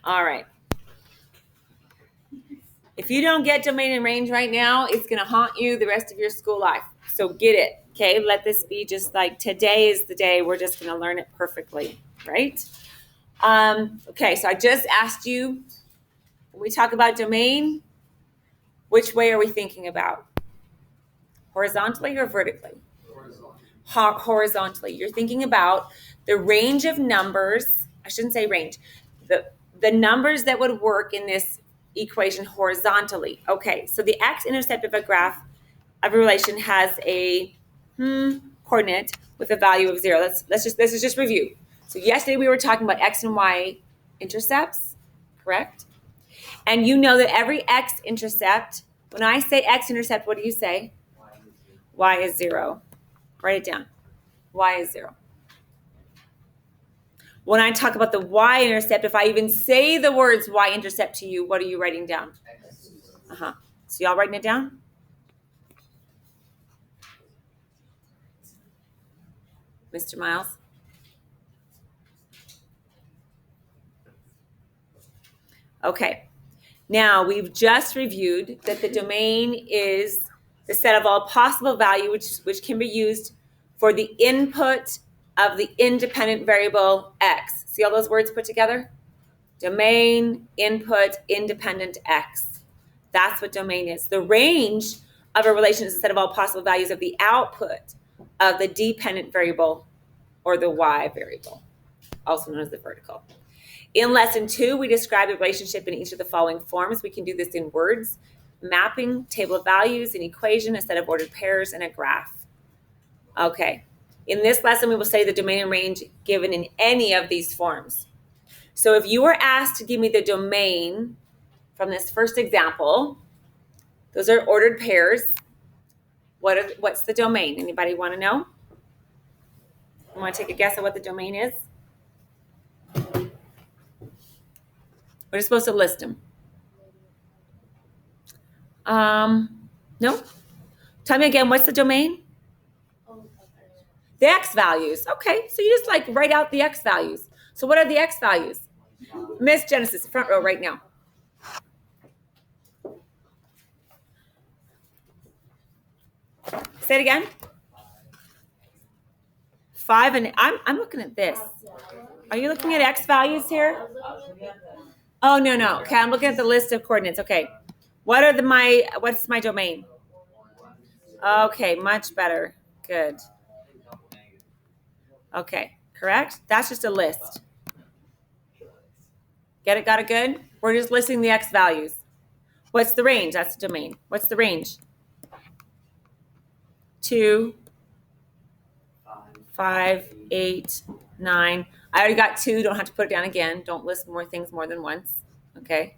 All right. If you don't get domain and range right now, it's going to haunt you the rest of your school life. So get it, okay? Let this be just like today is the day we're just going to learn it perfectly, right? Okay, so I just asked you, when we talk about domain, which way are we thinking about? Horizontally or vertically? Horizontally. You're thinking about the range of numbers. I shouldn't say range. The numbers that would work in this equation horizontally. Okay, so the x-intercept of a graph of a relation has a coordinate with a value of 0. Let's just review. So yesterday we were talking about x and y intercepts, correct? And you know that every x-intercept, when I say x-intercept, what do you say? Y is 0. Write it down. Y is 0. When I talk about the y-intercept, if I even say the words y-intercept to you, what are you writing down? So y'all writing it down? Mr. Miles? Okay. Now, we've just reviewed that the domain is the set of all possible values which can be used for the input of the independent variable x. See all those words put together? Domain, input, independent x. That's what domain is. The range of a relation is a set of all possible values of the output of the dependent variable or the y variable, also known as the vertical. In lesson 2, we describe the relationship in each of the following forms. We can do this in words: mapping, table of values, an equation, a set of ordered pairs, and a graph. Okay. In this lesson, we will study the domain and range given in any of these forms. So if you were asked to give me the domain from this first example, those are ordered pairs. What's the domain? Anybody want to know? You want to take a guess at what the domain is? We're supposed to list them. No? Tell me again, what's the domain? The x values. Okay, so you just like write out the x values. So what are the x values? Miss Genesis, front row right now. Say it again. 5 and I'm looking at this. Are you looking at x values here? Oh, no. Okay, I'm looking at the list of coordinates. Okay. What's my domain? Okay, much better. Good. Okay, correct? That's just a list. Get it? Got it good? We're just listing the x values. What's the range? That's the domain. What's the range? 2, 5, 8, 9. I already got 2. Don't have to put it down again. Don't list more things more than once. Okay.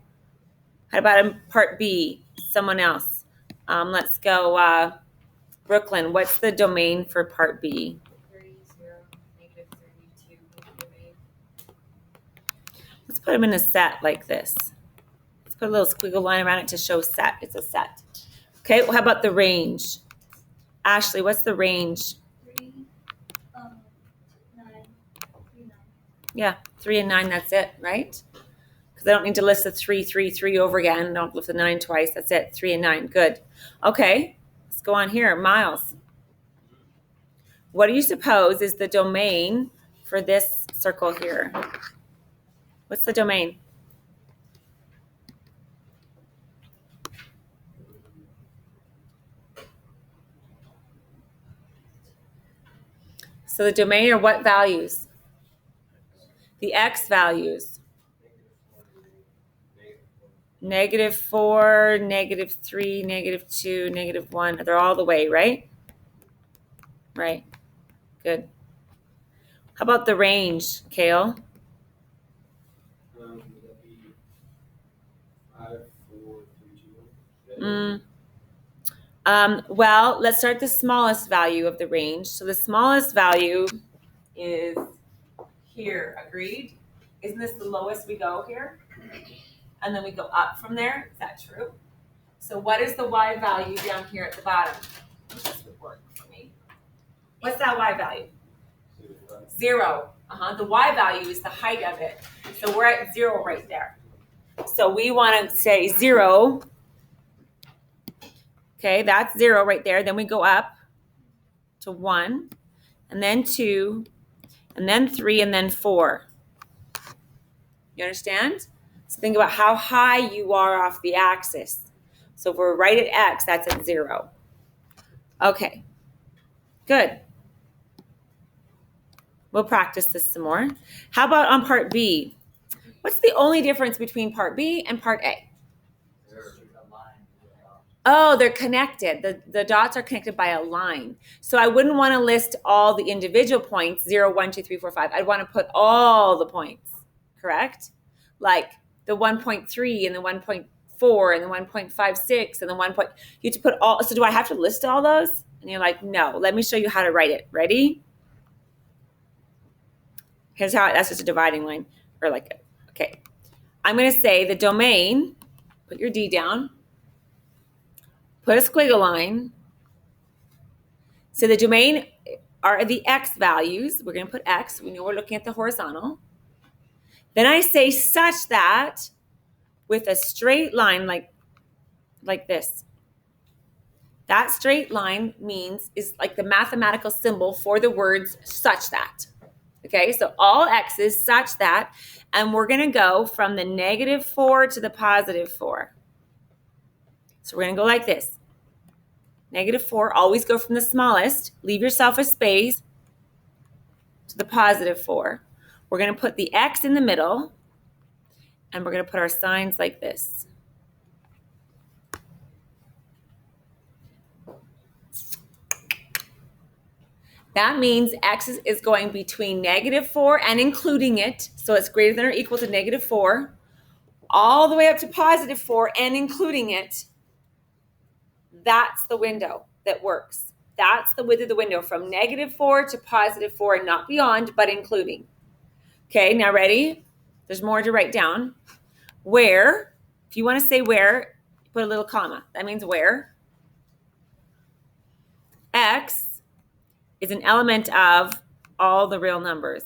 How about part B? Someone else. Let's go. Brooklyn, what's the domain for part B? 30, negative 32, negative 8. Let's put them in a set like this. Let's put a little squiggle line around it to show set. It's a set. Okay, well, how about the range? Ashley, what's the range? 3, 9, 3, 9. Yeah, 3 and 9, that's it, right? Because I don't need to list the 3, 3, 3 over again. Don't list the 9 twice. That's it, 3 and 9. Good. Okay, let's go on here. Miles, what do you suppose is the domain for this circle here? What's the domain? So the domain are what values? The x values. -4, -3, -2, -1. They're all the way, right? Right. Good. How about the range, Kale? Would that be 5, 4, 3, 2, 1? Well, let's start the smallest value of the range. So the smallest value is here, agreed? Isn't this the lowest we go here? And then we go up from there. Is that true? So what is the y value down here at the bottom? This would work for me. What's that y value? 0. The y value is the height of it. So we're at 0 right there. So we want to say 0. Okay, that's 0 right there. Then we go up to 1, and then 2, and then 3, and then 4. You understand? So think about how high you are off the axis. So if we're right at x, that's at 0. Okay, good. We'll practice this some more. How about on part B? What's the only difference between part B and part A? Oh, they're connected. The dots are connected by a line. So I wouldn't want to list all the individual points, 0, 1, 2, 3, 4, 5. I'd want to put all the points, correct? Like the 1.3 and the 1.4 and the 1.56 and the 1. You have to put all. So do I have to list all those? And you're like, no, let me show you how to write it. Ready? Here's how, that's just a dividing line. Or like, okay. I'm going to say the domain, put your D down. Put a squiggle line. So the domain are the x values. We're going to put x. We know we're looking at the horizontal. Then I say such that with a straight line like this. That straight line is like the mathematical symbol for the words such that. Okay, so all x's such that, and we're going to go from the -4 to the +4. So we're going to go like this. -4, always go from the smallest. Leave yourself a space to the +4. We're going to put the x in the middle, and we're going to put our signs like this. That means x is going between -4 and including it, so it's greater than or equal to -4, all the way up to +4 and including it. That's the window that works. That's the width of the window from -4 to +4 and not beyond, but including. Okay, now ready? There's more to write down. Where, if you want to say where, put a little comma. That means where. X is an element of all the real numbers.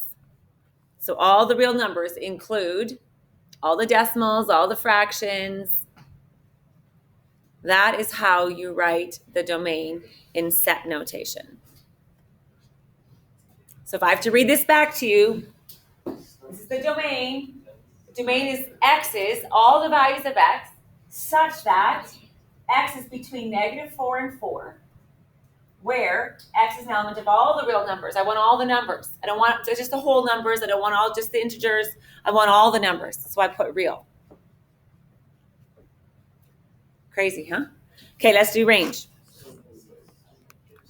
So all the real numbers include all the decimals, all the fractions. That is how you write the domain in set notation. So if I have to read this back to you, this is the domain. The domain is x's, all the values of x, such that x is between -4 and 4, where x is an element of all the real numbers. I want all the numbers. I don't want just the whole numbers. I don't want all just the integers. I want all the numbers. So I put real. Crazy, huh? Okay, let's do range.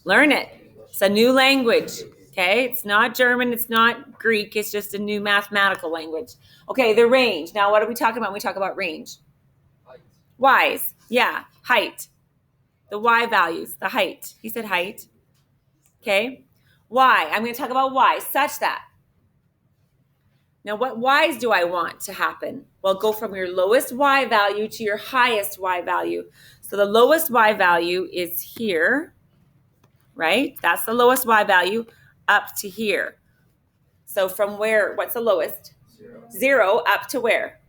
Learn it. It's a new language. Okay, it's not German, it's not Greek, it's just a new mathematical language. Okay, the range. Now, what are we talking about when we talk about range? Y's. Yeah, height. The y values, the height. He said height. Okay, y. I'm going to talk about y, such that. Now, what y's do I want to happen? Well, go from your lowest y value to your highest y value. So the lowest y value is here, right? That's the lowest y value up to here. So from where, what's the lowest? 0 up to where?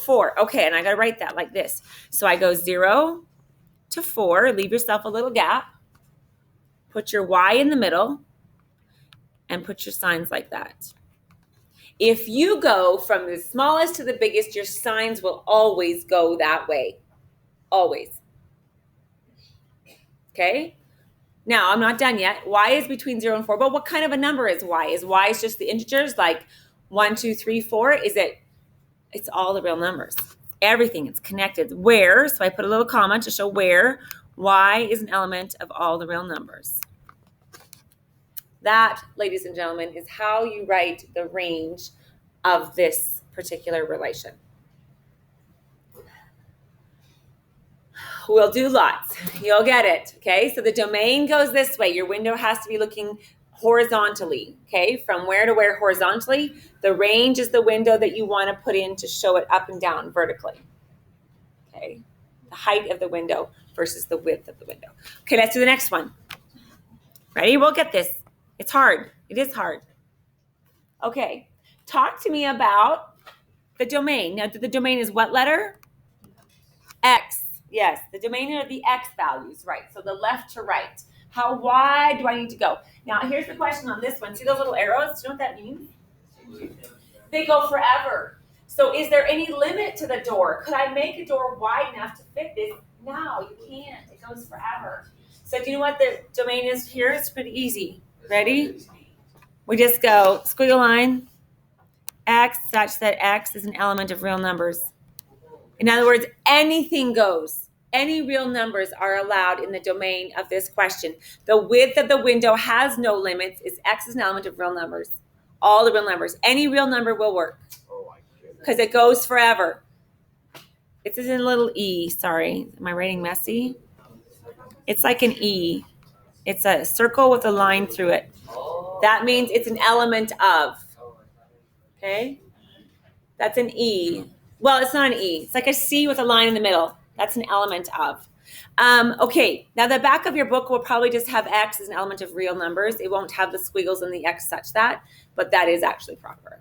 4. Okay, and I got to write that like this. So I go 0 to 4, leave yourself a little gap, put your y in the middle, and put your signs like that. If you go from the smallest to the biggest, your signs will always go that way. Always. Okay? Now, I'm not done yet. Y is between 0 and 4, but what kind of a number is y? Is y just the integers like 1, 2, 3, 4? It's all the real numbers. Everything, it's connected. Where, so I put a little comma to show where y is an element of all the real numbers. That, ladies and gentlemen, is how you write the range of this particular relation. We'll do lots. You'll get it, okay? So the domain goes this way. Your window has to be looking horizontally, okay? From where to where horizontally. The range is the window that you want to put in to show it up and down vertically, okay? The height of the window versus the width of the window. Okay, let's do the next one. Ready? We'll get this. It's hard. It is hard. Okay, talk to me about the domain. Now, the domain is what letter? X. Yes, the domain are the X values, right? So the left to right. How wide do I need to go? Now, here's the question on this one. See those little arrows? Do you know what that means? They go forever. So is there any limit to the door? Could I make a door wide enough to fit this? No, you can't. It goes forever. So do you know what the domain is here? It's pretty easy. Ready? We just go squiggle line, X such that X is an element of real numbers. In other words, anything goes. Any real numbers are allowed in the domain of this question. The width of the window has no limits. X is an element of real numbers. All the real numbers. Any real number will work because it goes forever. It's in a little E. Sorry. Am I writing messy? It's like an E. It's a circle with a line through it. That means it's an element of. Okay? That's an E. Well, it's not an E. It's like a C with a line in the middle. That's an element of. Okay, now the back of your book will probably just have X as an element of real numbers. It won't have the squiggles and the X such that, but that is actually proper.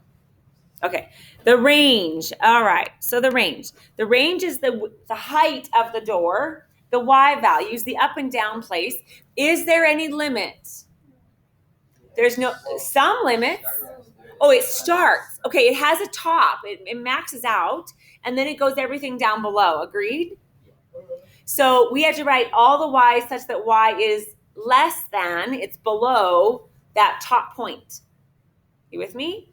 Okay, the range. All right, so the range. The range is the height of the door, the Y values, the up and down place. Is there any limit? There's some limits. Oh, it starts. Okay, it has a top. It maxes out, and then it goes everything down below. Agreed? So we had to write all the Y's such that Y is less than, it's below that top point. You with me?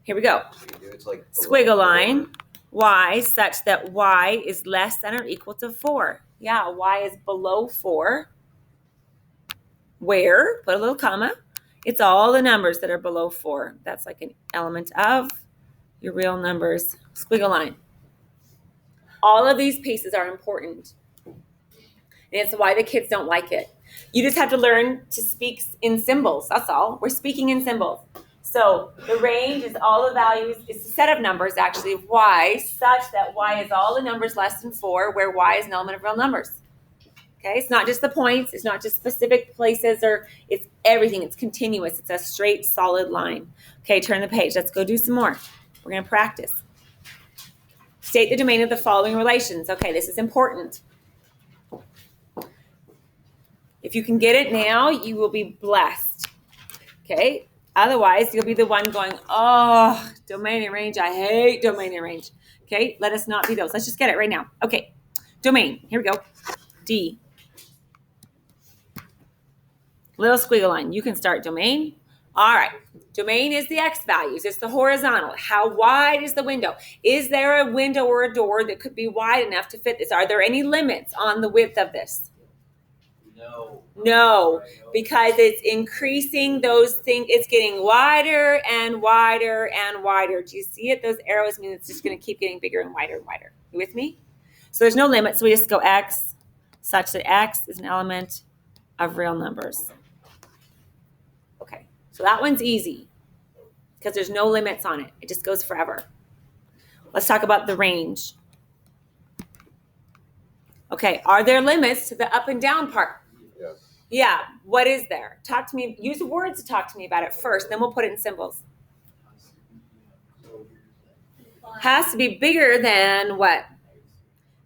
Here we go. It's like Squiggle line, Y such that Y is less than or equal to 4. Yeah, Y is below 4. Where? Put a little comma. It's all the numbers that are below 4. That's like an element of your real numbers. Squiggle line. All of these pieces are important. And it's why the kids don't like it. You just have to learn to speak in symbols. That's all. We're speaking in symbols. So the range is all the values. It's a set of numbers, actually, of Y, such that Y is all the numbers less than 4, where Y is an element of real numbers. Okay, it's not just the points. It's not just specific places, or it's everything. It's continuous. It's a straight, solid line. Okay, turn the page. Let's go do some more. We're going to practice. State the domain of the following relations. Okay, this is important. If you can get it now, you will be blessed. Okay, otherwise you'll be the one going, oh, domain and range. I hate domain and range. Okay, let us not be those. Let's just get it right now. Okay, domain. Here we go. D. Little squiggle line. You can start domain. All right. Domain is the X values. It's the horizontal. How wide is the window? Is there a window or a door that could be wide enough to fit this? Are there any limits on the width of this? No, because it's increasing those things. It's getting wider and wider and wider. Do you see it? Those arrows mean it's just going to keep getting bigger and wider and wider. You with me? So there's no limit. So we just go X such that X is an element of real numbers. Okay, so that one's easy because there's no limits on it. It just goes forever. Let's talk about the range. Okay, are there limits to the up and down part? Yes. Yeah, what is there? Talk to me, use words to talk to me about it first, then we'll put it in symbols. Has to be bigger than what?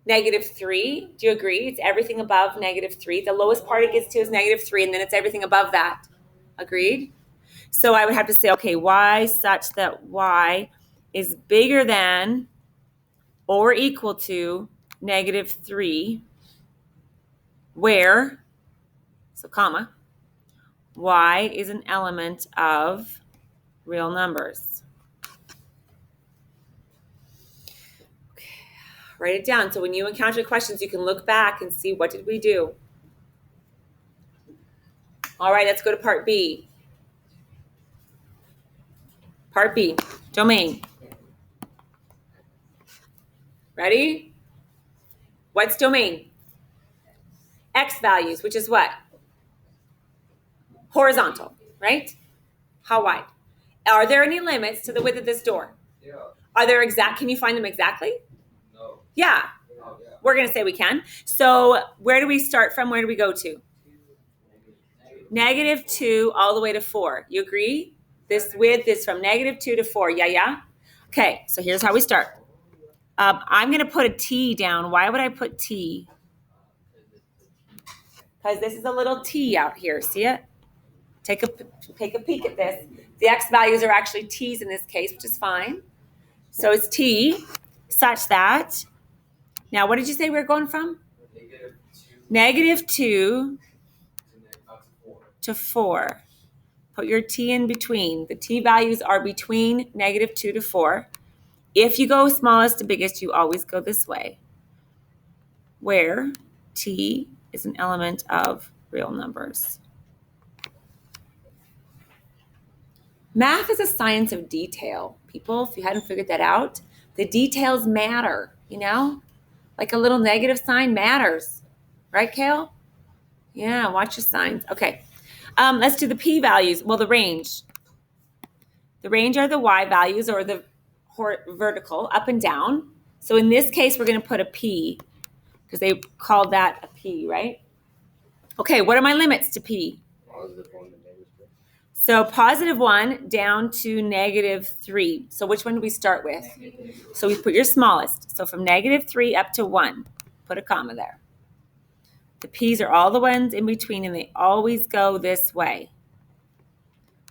-3. Do you agree? It's everything above -3. The lowest part it gets to is -3, and then it's everything above that. Agreed? So I would have to say, okay, Y such that Y is bigger than or equal to -3, where, so comma, Y is an element of real numbers. Okay, write it down. So when you encounter questions, you can look back and see what did we do. All right, let's go to part B. Part B, domain. Ready? What's domain? X values, which is what? Horizontal, right? How wide? Are there any limits to the width of this door? Yeah. Are there can you find them exactly? No. Yeah, Oh, yeah. we're going to say we can. So where do we start from? Where do we go to? -2 all the way to 4. You agree? This width is from -2 to 4. Yeah? Okay, so here's how we start. I'm going to put a T down. Why would I put T? Because this is a little T out here. See it? Take a peek at this. The X values are actually T's in this case, which is fine. So it's T such that, now what did you say we're going from? -2 to 4. Put your T in between. The T values are between -2 to 4. If you go smallest to biggest, you always go this way, where T is an element of real numbers. Math is a science of detail. People, if you hadn't figured that out, the details matter, you know? Like a little negative sign matters. Right, Kale? Yeah, watch your signs. Okay. Let's do the P values. Well, the range. The range are the Y values, or the vertical, up and down. So in this case, we're going to put a P because they called that a P, right? Okay, what are my limits to P? So +1 down to -3. So which one do we start with? So we put your smallest. So from -3 up to 1. Put a comma there. The P's are all the ones in between, and they always go this way,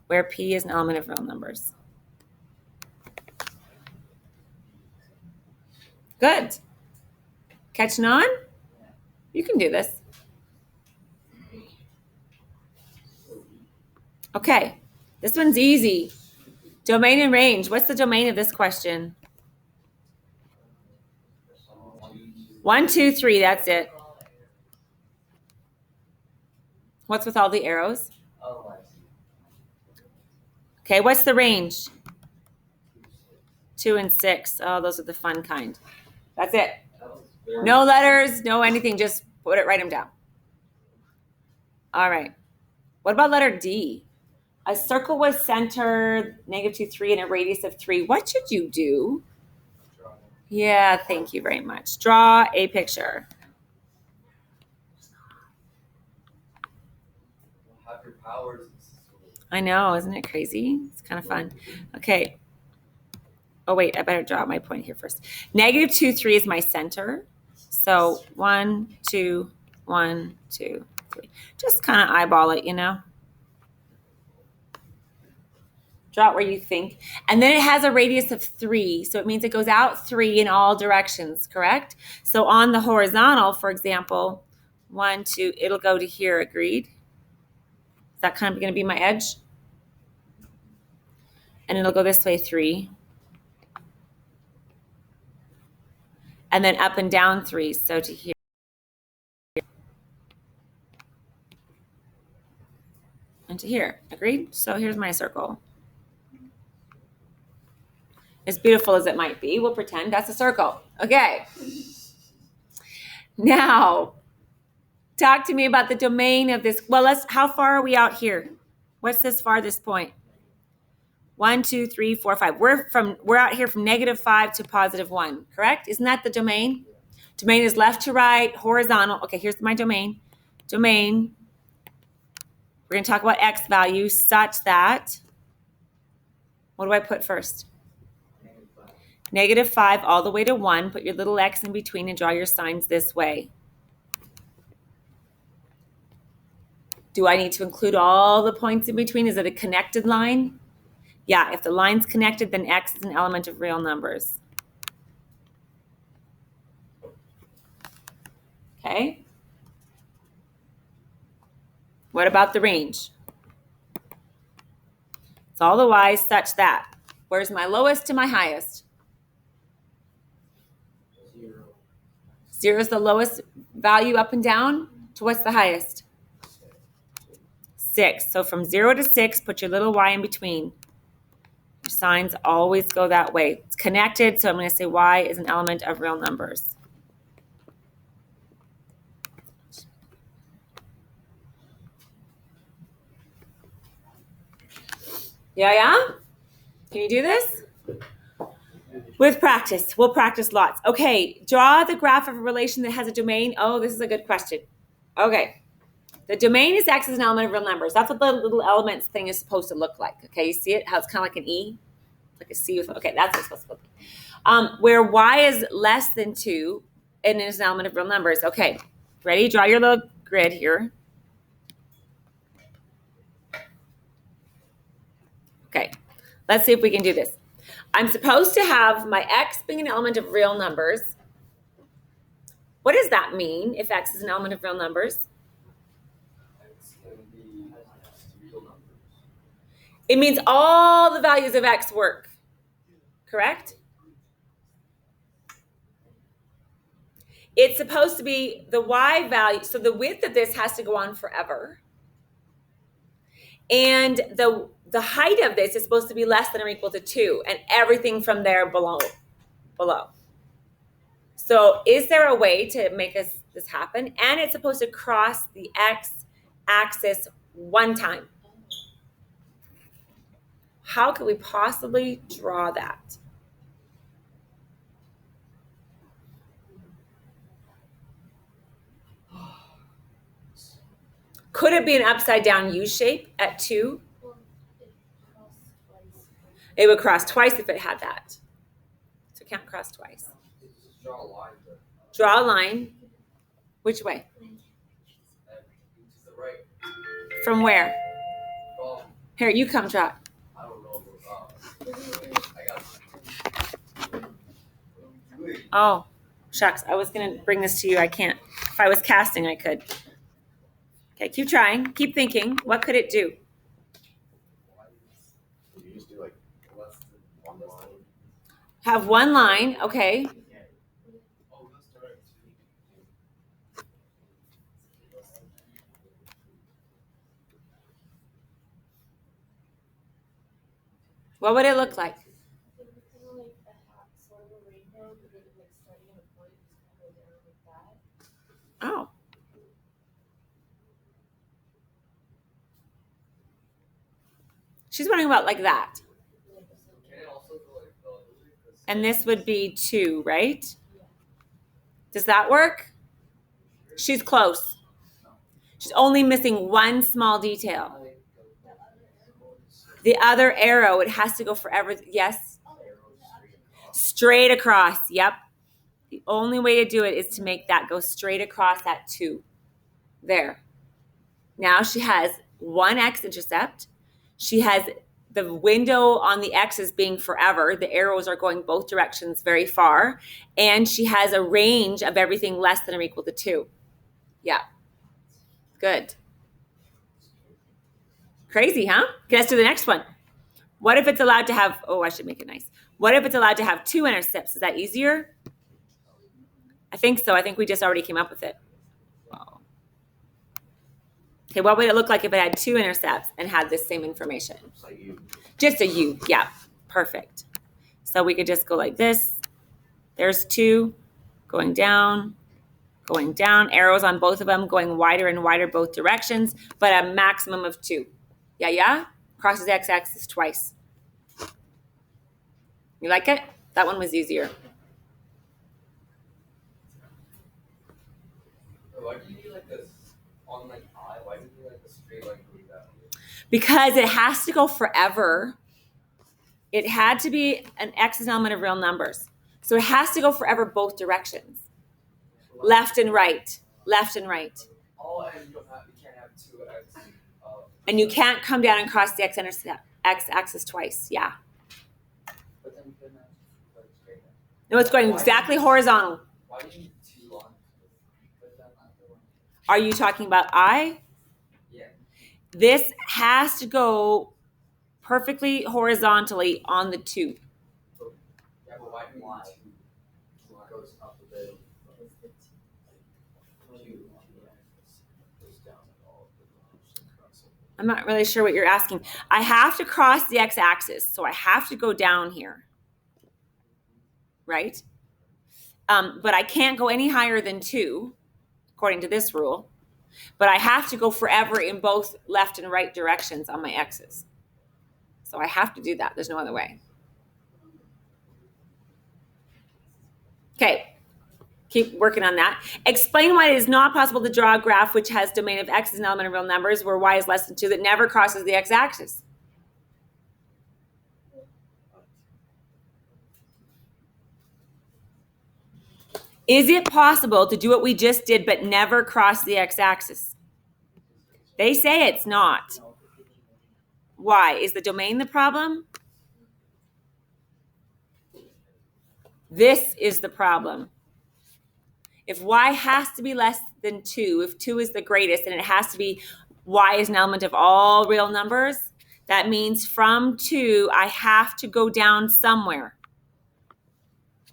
where P is an element of real numbers. Good. Catching on? You can do this. Okay, this one's easy. Domain and range. What's the domain of this question? 1, 2, 3, that's it. What's with all the arrows? Okay, what's the range? 2 and 6. Oh, those are the fun kind. That's it. No letters, no anything, just write them down. All right. What about letter D? A circle with center, -2, 3, and a radius of 3. What should you do? Yeah, thank you very much. Draw a picture. I know, isn't it crazy? It's kind of fun. Okay. Oh, wait, I better draw my point here first. -2, 3 is my center. So 1, 2, 1, 2, 3. Just kind of eyeball it, you know? Draw it where you think. And then it has a radius of 3. So it means it goes out 3 in all directions, correct? So on the horizontal, for example, 1, 2, it'll go to here, agreed? Is that kind of going to be my edge? And it'll go this way, 3. And then up and down 3, so to here. And to here, agreed? So here's my circle. As beautiful as it might be, we'll pretend that's a circle. Okay. Now, talk to me about the domain of this. Well, how far are we out here? What's this farthest point? 1, 2, 3, 4, 5. We're out here from -5 to +1, correct? Isn't that the domain? Domain is left to right, horizontal. Okay, here's my domain. Domain. We're going to talk about X values such that, what do I put first? -5 all the way to 1. Put your little X in between and draw your signs this way. Do I need to include all the points in between? Is it a connected line? Yeah, if the line's connected, then X is an element of real numbers. Okay. What about the range? It's all the Y's such that. Where's my lowest to my highest? 0 is the lowest value up and down. To what's the highest? 6. So from 0 to 6, put your little Y in between. Your signs always go that way. It's connected, so I'm going to say Y is an element of real numbers. Yeah? Can you do this? With practice. We'll practice lots. Okay, draw the graph of a relation that has a domain. Oh, this is a good question. Okay. The domain is X as an element of real numbers. That's what the little elements thing is supposed to look like. Okay, you see it? How it's kind of like an E? Like a C with, okay, that's what it's supposed to look like. Where Y is less than 2 and is an element of real numbers. Okay, ready? Draw your little grid here. Okay, let's see if we can do this. I'm supposed to have my X being an element of real numbers. What does that mean if X is an element of real numbers? X can be real numbers. It means all the values of X work, correct? It's supposed to be the Y value. So the width of this has to go on forever. And the height of this is supposed to be less than or equal to 2, and everything from there below. So is there a way to make this happen? And it's supposed to cross the X axis one time. How could we possibly draw that? Could it be an upside down U shape at 2? Well, it crossed twice. It would cross twice if it had that. So it can't cross twice. Just draw a line there. Draw a line. Which way? And to the right. From where? From, Here, you come draw it. I don't know. I got it. Oh, shucks. I was going to bring this to you. I can't. If I was casting, I could. Okay, keep trying. Keep thinking. What could it do? You just do like less than one line. Have one line. Okay. Oh, let's start. What would it look like? It was kind of like a hat, sort of a rainbow, but it like starting at a point, just kind of go down like that. Oh. She's wondering about like that. Can it also go like relatively? And this would be 2, right? Does that work? She's close. She's only missing one small detail. The other arrow, it has to go forever. Yes? Straight across. Yep. The only way to do it is to make that go straight across that 2. There. Now she has one x-intercept. She has the window on the x's being forever. The arrows are going both directions very far. And she has a range of everything less than or equal to 2. Yeah. Good. Crazy, huh? Okay, let's do the next one. What if it's allowed to have, oh, I should make it nice. What if it's allowed to have 2 intercepts? Is that easier? I think so. I think we just already came up with it. Wow. Okay, what would it look like if it had 2 intercepts and had this same information? Just a U. Yeah, perfect. So we could just go like this. There's 2 going down, arrows on both of them, going wider and wider both directions, but a maximum of 2. Yeah? Crosses the x-axis twice. You like it? That one was easier. Why do you do like this on like I? Why do you do like a straight line going down? Because it has to go forever. It had to be an x is an element of real numbers. So it has to go forever both directions. Left and right. Left and right. Oh, and you can't have 2 X. And you can't come down and cross the x-axis twice. Yeah. But then you couldn't have like straight line. No, it's going exactly horizontal. Why do you need 2 lines? But then not the one. Are you talking about I? Yeah. This has to go perfectly horizontally on the 2. Yeah, but why do you need 2? It goes up a bit. I'm not really sure what you're asking. I have to cross the x-axis, so I have to go down here, right? But I can't go any higher than 2, according to this rule. But I have to go forever in both left and right directions on my x's. So I have to do that. There's no other way. Okay. Keep working on that. Explain why it is not possible to draw a graph which has domain of x as an element of real numbers where y is less than 2 that never crosses the x-axis. Is it possible to do what we just did but never cross the x-axis? They say it's not. Why? Is the domain the problem? This is the problem. If y has to be less than 2, if 2 is the greatest, and it has to be y is an element of all real numbers, that means from 2, I have to go down somewhere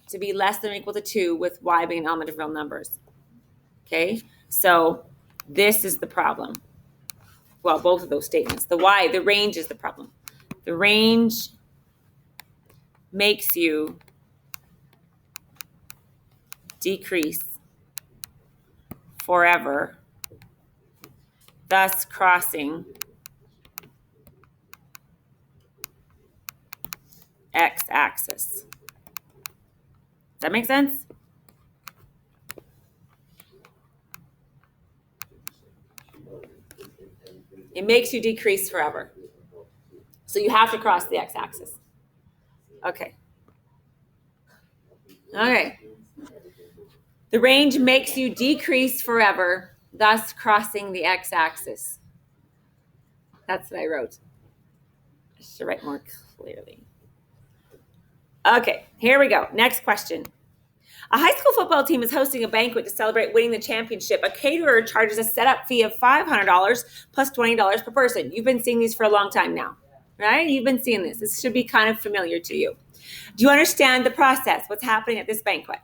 to be less than or equal to 2 with y being an element of real numbers. Okay, so this is the problem. Well, both of those statements. The range is the problem. The range makes you decrease forever, thus crossing x-axis. Does that make sense? It makes you decrease forever. So you have to cross the x-axis. Okay. Okay. The range makes you decrease forever, thus crossing the x-axis. That's what I wrote. I should write more clearly. Okay, here we go. Next question. A high school football team is hosting a banquet to celebrate winning the championship. A caterer charges a setup fee of $500 plus $20 per person. You've been seeing these for a long time now, right? You've been seeing this. This should be kind of familiar to you. Do you understand the process? What's happening at this banquet?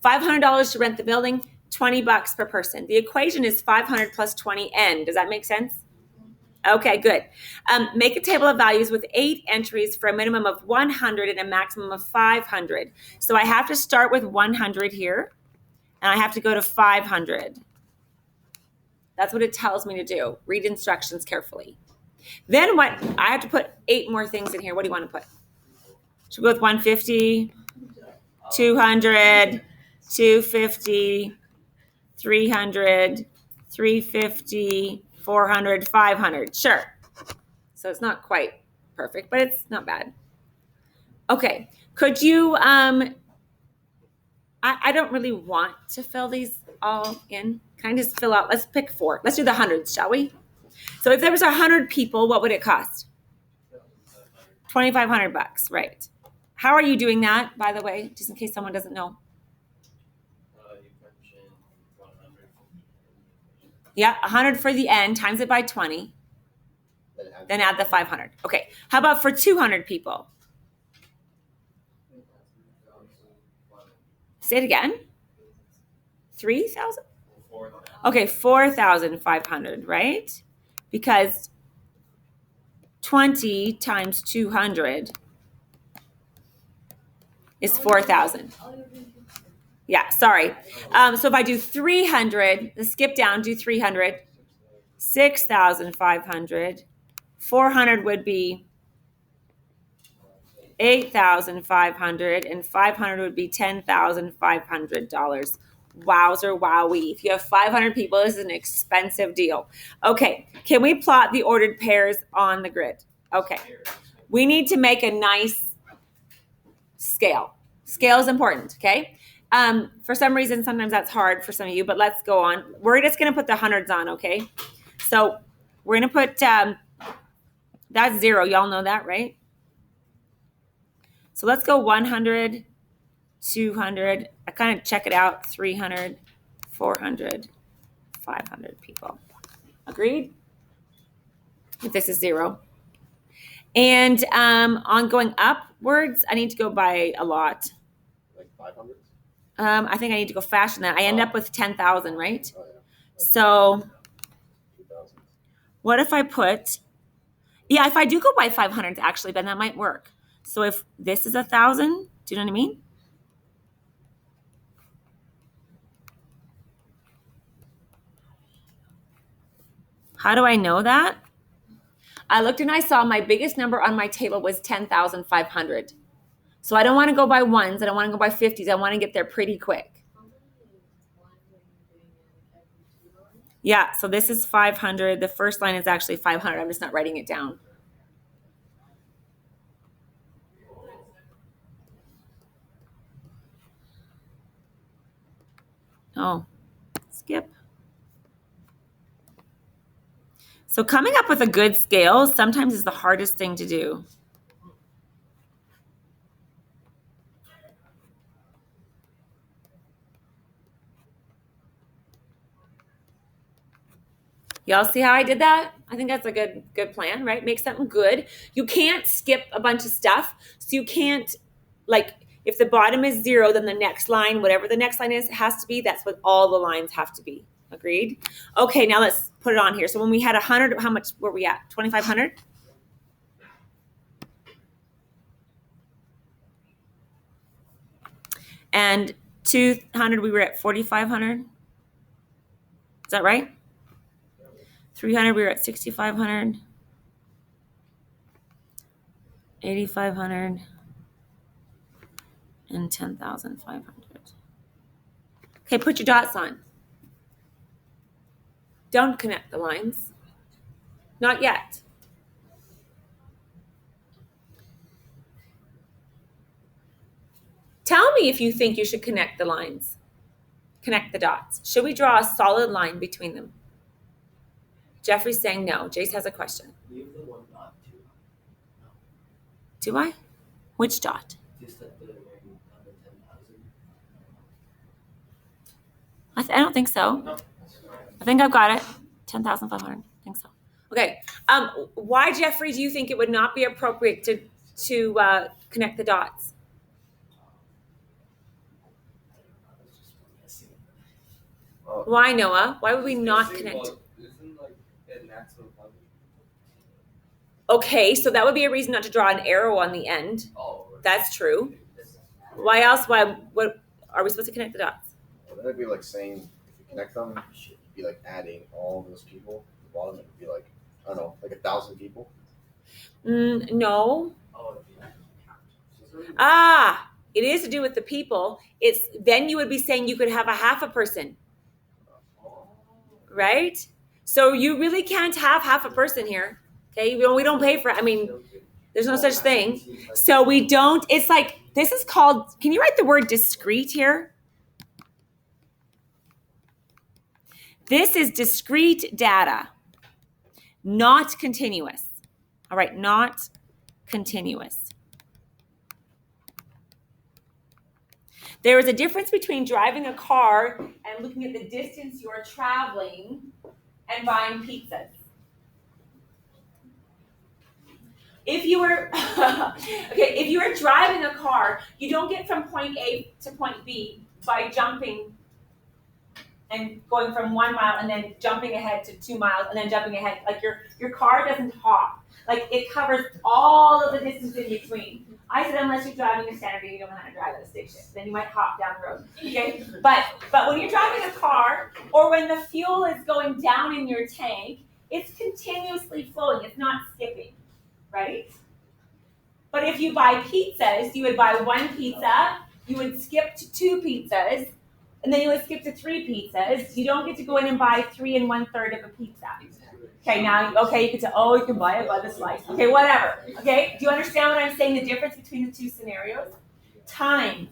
$500 to rent the building, $20 per person. The equation is 500 plus 20n. Does that make sense? Okay, good. Make a table of values with 8 entries for a minimum of 100 and a maximum of 500. So I have to start with 100 here, and I have to go to 500. That's what it tells me to do. Read instructions carefully. Then what? I have to put 8 more things in here. What do you want to put? Should we go with 150, 200, 250, 300, 350, 400, 500. Sure. So it's not quite perfect, but it's not bad. Okay. Could you, I don't really want to fill these all in. Can I just fill out, let's pick 4. Let's do the hundreds, shall we? So if there was 100 people, what would it cost? $2,500, right. How are you doing that, by the way, just in case someone doesn't know? You mentioned 100. Yeah, 100 for the n, times it by 20, then add the 500. Okay, how about for 200 people? Say it again. 3,000? Okay, 4,500, right? Because 20 times 200 is 4,000. Yeah, sorry. So if I do 300, let's skip down, do 300, 6,500, 400 would be 8,500, and 500 would be $10,500. Wowzer wowie. If you have 500 people, this is an expensive deal. Okay, can we plot the ordered pairs on the grid? Okay, we need to make a nice scale. Scale is important, okay? For some reason, sometimes that's hard for some of you, but let's go on. We're just going to put the hundreds on, okay? So we're going to put, that's 0. Y'all know that, right? So let's go 100, 200. I kind of check it out. 300, 400, 500 people. Agreed? If this is 0. And on going upwards, I need to go by a lot. Like 500? I think I need to go faster than that. I end up with 10,000, right? Oh, yeah. So 2,000. what if I put, yeah, if I do go by 500 actually, then that might work. So if this is 1,000, do you know what I mean? How do I know that? I looked and I saw my biggest number on my table was 10,500. So I don't want to go by ones. I don't want to go by 50s. I want to get there pretty quick. How many Yeah, so this is 500. The first line is actually 500. I'm just not writing it down. Oh, skip. So coming up with a good scale sometimes is the hardest thing to do. Y'all see how I did that? I think that's a good plan, right? Make something good. You can't skip a bunch of stuff. So you can't, like, if the bottom is 0, then the next line, whatever the next line is, has to be. That's what all the lines have to be. Agreed? Okay, now let's put it on here. So when we had 100, how much were we at? 2,500? And 200, we were at 4,500. Is that right? 300, we were at 6,500. 8,500. And 10,500. Okay, put your dots on. Don't connect the lines. Not yet. Tell me if you think you should connect the lines. Connect the dots. Should we draw a solid line between them? Jeffrey's saying no. Jace has a question. Leave the one dot too. Do I? Which dot? Just at the ring under 10,000. I don't think so. No. I think I've got it. 10,500. I think so. Okay. Why, Jeffrey, do you think it would not be appropriate to connect the dots? Why, Noah? Why would we not connect? Isn't like a maximum value? Okay, so that would be a reason not to draw an arrow on the end. Oh, right. That's true. Why else? What are we supposed to connect the dots? Well, then it'd be like saying, if you connect them, it'd be like adding all those people. At the bottom, it'd be like, I don't know, like 1,000 people. No. Oh, it'd be It is to do with the people. It's then you would be saying you could have a half a person, right? So you really can't have half a person here. Okay, we don't pay for it. I mean, there's no such thing. So we don't. It's like this is called. Can you write the word discrete here? This is discrete data, not continuous. All right, not continuous. There is a difference between driving a car and looking at the distance you are traveling and buying pizzas. If you were if you are driving a car, you don't get from point A to point B by jumping and going from 1 mile and then jumping ahead to 2 miles and then jumping ahead. Like your car doesn't hop. Like it covers all of the distance in between. I said unless you're driving a Saturday, you don't know how to drive at a stick shift. Then you might hop down the road. Okay? But when you're driving a car or when the fuel is going down in your tank, it's continuously flowing. It's not skipping. Right? But if you buy pizzas, you would buy 1 pizza, you would skip to 2 pizzas, and then you would skip to 3 pizzas. You don't get to go in and buy 3 1/3 of a pizza. Okay, now, you could say, oh, you can buy it by the slice. Okay, whatever. Okay, do you understand what I'm saying? The difference between the two scenarios? Time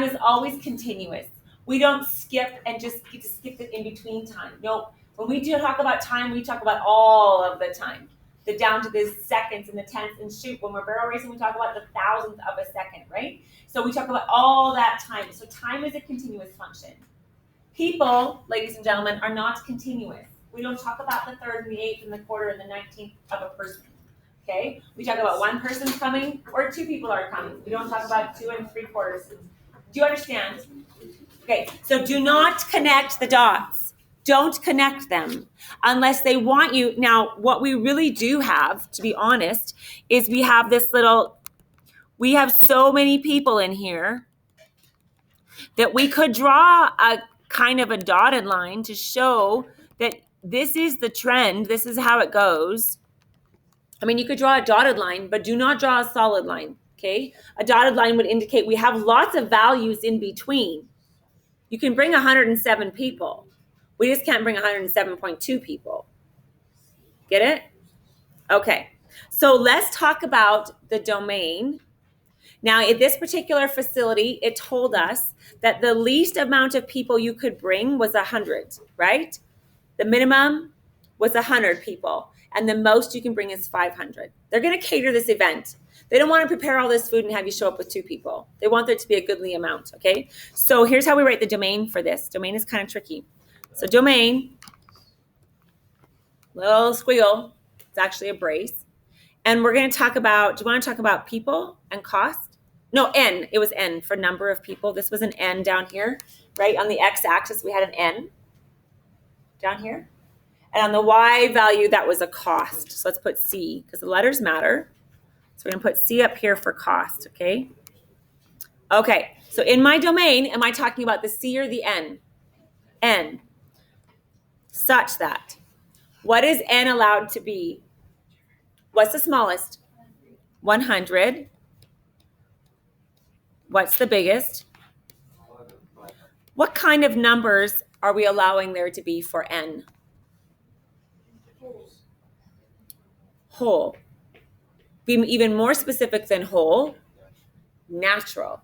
is always continuous. We don't skip and just get to skip it in between time. No, when we do talk about time, we talk about all of the time. The down to the seconds and the tenths, and shoot, when we're barrel racing, we talk about the thousandth of a second, right? So we talk about all that time. So time is a continuous function. People, ladies and gentlemen, are not continuous. We don't talk about the third and the eighth and the quarter and the 19th of a person. Okay? We talk about 1 person coming or 2 people are coming. We don't talk about 2 3/4. Do you understand? Okay, so do not connect the dots. Don't connect them unless they want you. Now, what we really do have, to be honest, is we have so many people in here that we could draw a kind of a dotted line to show that this is the trend. This is how it goes. I mean, you could draw a dotted line, but do not draw a solid line, okay? A dotted line would indicate we have lots of values in between. You can bring 107 people We just can't bring 107.2 people. Get it? Okay. So let's talk about the domain. Now, at this particular facility, it told us that the least amount of people you could bring was 100, right? The minimum was 100 people, and the most you can bring is 500. They're going to cater this event. They don't want to prepare all this food and have you show up with 2 people. They want there to be a goodly amount, okay? So here's how we write the domain for this. Domain is kind of tricky. So domain, little squiggle, it's actually a brace. And we're going to talk about, do you want to talk about people and cost? No, N. It was N for number of people. This was an N down here, right? On the x-axis, we had an N down here. And on the y value, that was a cost. So let's put C because the letters matter. So we're going to put C up here for cost, okay? Okay, so in my domain, am I talking about the C or the N? N. Such that. What is N allowed to be? What's the smallest? 100. What's the biggest? What kind of numbers are we allowing there to be for N? Whole. Be even more specific than whole. Natural.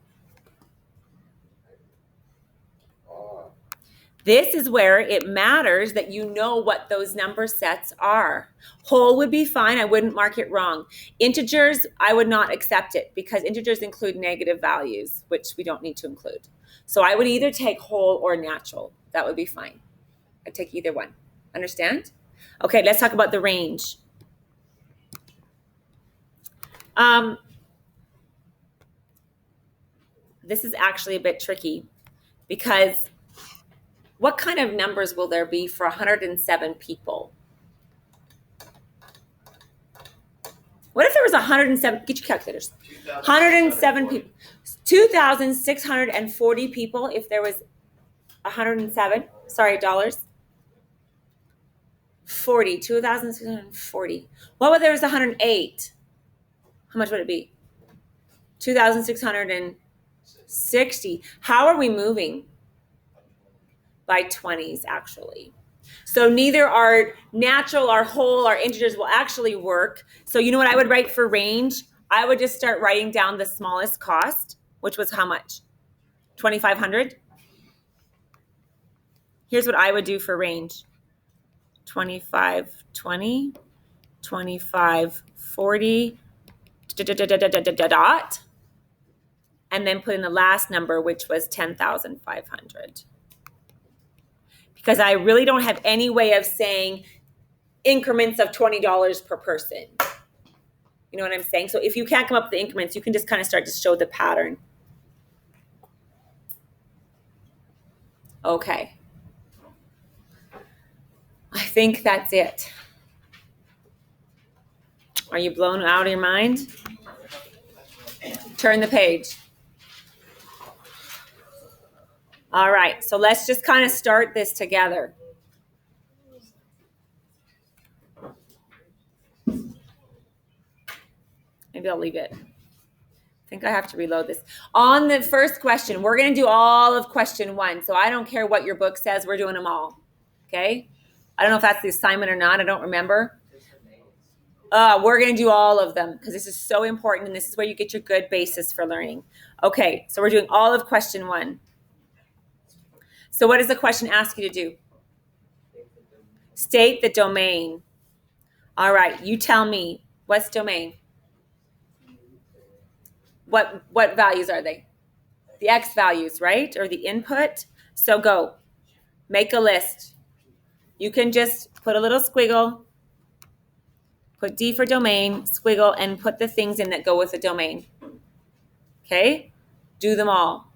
This is where it matters that you know what those number sets are. Whole would be fine. I wouldn't mark it wrong. Integers, I would not accept it because integers include negative values, which we don't need to include. So I would either take whole or natural. That would be fine. I'd take either one. Understand? Okay, let's talk about the range. This is actually a bit tricky because what kind of numbers will there be for 107 people? What if there was 107, get your calculators, 107 people, 2,640 people if there was 107, sorry, dollars, 40, 2,640. What if there was 108? How much would it be? 2,660. How are we moving? By 20s, actually. So neither our natural, our whole, our integers will actually work. So you know what I would write for range? I would just start writing down the smallest cost, which was how much? 2,500? Here's what I would do for range. 2520, 2540, dot, and then put in the last number, which was 10,500. Because I really don't have any way of saying increments of $20 per person. You know what I'm saying? So if you can't come up with the increments, you can just kind of start to show the pattern. Okay. I think that's it. Are you blown out of your mind? Turn the page. All right, so let's just kind of start this together. Maybe I'll leave it. I think I have to reload this. On the first question, we're going to do all of question 1. So I don't care what your book says. We're doing them all. Okay? I don't know if that's the assignment or not. I don't remember. We're going to do all of them because this is so important and this is where you get your good basis for learning. Okay, so we're doing all of question 1. So what does the question ask you to do? State the domain. All right, you tell me. What's domain? What values are they? The X values, right? Or the input? So go. Make a list. You can just put a little squiggle, put D for domain, squiggle, and put the things in that go with the domain. Okay? Do them all.